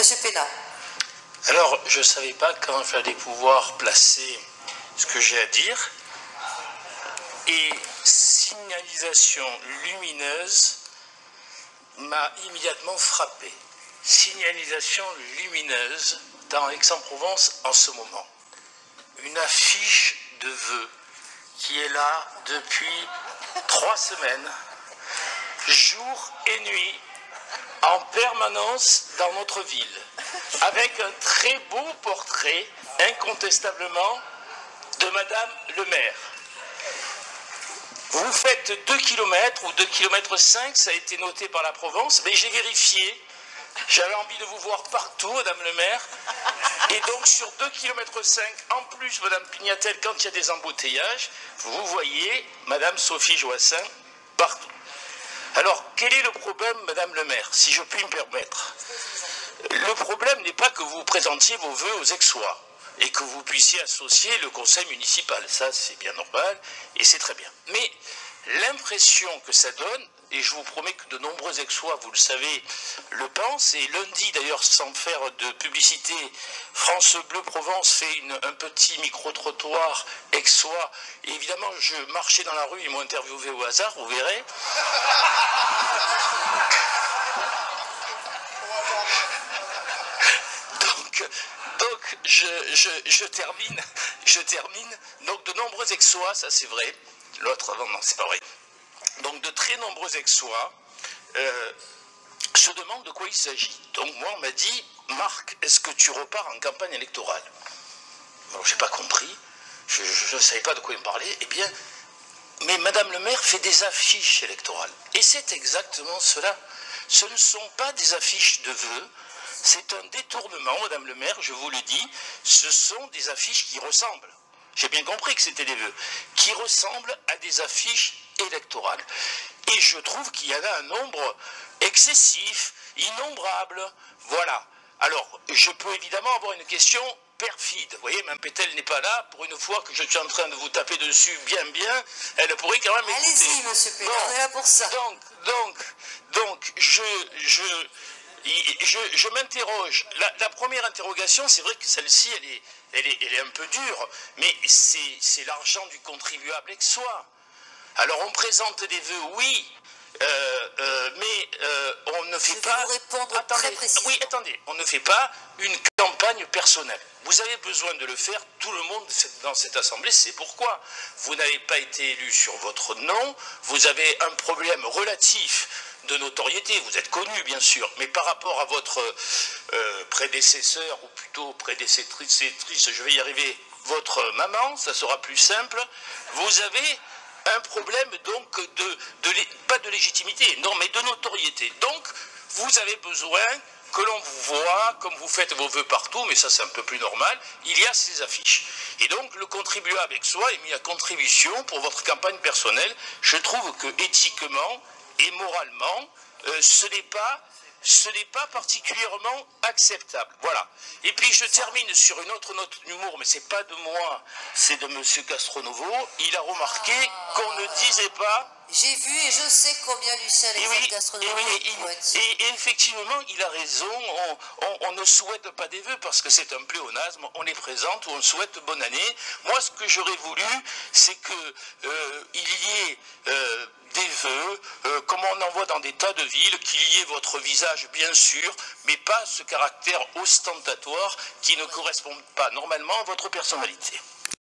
Monsieur Pénat. Alors, je ne savais pas quand j'allais pouvoir placer ce que j'ai à dire. Et signalisation lumineuse m'a immédiatement frappé. Signalisation lumineuse dans Aix-en-Provence en ce moment. Une affiche de vœux qui est là depuis 3 semaines, jour et nuit, en permanence dans notre ville, avec un très beau portrait, incontestablement, de Madame le maire. Vous faites 2 km ou 2,5 km, ça a été noté par la Provence, mais j'ai vérifié, j'avais envie de vous voir partout, Madame le maire, et donc sur 2,5 km, en plus, Madame Pignatel, quand il y a des embouteillages, vous voyez Madame Sophie Joassin partout. Alors, quel est le problème, Madame le maire, si je puis me permettre? Le problème n'est pas que vous présentiez vos vœux aux Aixois et que vous puissiez associer le conseil municipal. Ça, c'est bien normal et c'est très bien. Mais l'impression que ça donne, et je vous promets que de nombreux Aixois, vous le savez, le pensent, et lundi d'ailleurs, sans faire de publicité, France Bleu Provence fait un petit micro-trottoir aixois, et évidemment je marchais dans la rue, ils m'ont interviewé au hasard, vous verrez. Donc je termine, donc de nombreux Aixois, ça c'est vrai, l'autre avant, non c'est pas vrai. Donc de très nombreux Aixois se demandent de quoi il s'agit. Donc moi on m'a dit, Marc, est-ce que tu repars en campagne électorale? Alors j'ai pas compris, je ne savais pas de quoi il me parlait. Eh bien, mais Madame le maire fait des affiches électorales. Et c'est exactement cela. Ce ne sont pas des affiches de vœux, c'est un détournement, Madame le maire, je vous le dis, ce sont des affiches qui ressemblent. J'ai bien compris que c'était des vœux, qui ressemblent à des affiches électorales. Et je trouve qu'il y en a un nombre excessif, innombrable. Voilà. Alors, je peux évidemment avoir une question perfide. Vous voyez, Mme Pétel n'est pas là. Pour une fois que je suis en train de vous taper dessus bien, elle pourrait quand même écouter. Allez-y, monsieur Pénat, on est là pour ça. Donc, je m'interroge. La première interrogation, c'est vrai que celle-ci, elle est un peu dure, mais c'est l'argent du contribuable aixois. Alors on présente des vœux, oui, mais on ne fait pas... Je vais vous répondre très précisément. Oui, attendez, on ne fait pas une campagne personnelle. Vous avez besoin de le faire, tout le monde dans cette assemblée, c'est pourquoi. Vous n'avez pas été élu sur votre nom, vous avez un problème relatif de notoriété, vous êtes connu bien sûr, mais par rapport à votre prédécesseur, ou plutôt prédécessrice, je vais y arriver, votre maman, ça sera plus simple, vous avez un problème donc pas de légitimité, non, mais de notoriété. Donc, vous avez besoin que l'on vous voit, comme vous faites vos vœux partout, mais ça c'est un peu plus normal, il y a ces affiches. Et donc, le contribuable aixois est mis à contribution pour votre campagne personnelle. Je trouve que éthiquement et moralement, ce n'est pas particulièrement acceptable. Voilà. Et puis je termine sur une autre note d'humour, mais c'est pas de moi, c'est de M. Castronovo. Il a remarqué qu'on ne disait pas... J'ai vu et je sais combien Lucien les gastronomes et effectivement, il a raison, on ne souhaite pas des vœux parce que c'est un pléonasme, on les présente ou on souhaite bonne année. Moi, ce que j'aurais voulu, c'est qu'il y ait des vœux, comme on en voit dans des tas de villes, qu'il y ait votre visage, bien sûr, mais pas ce caractère ostentatoire qui ne correspond pas normalement à votre personnalité.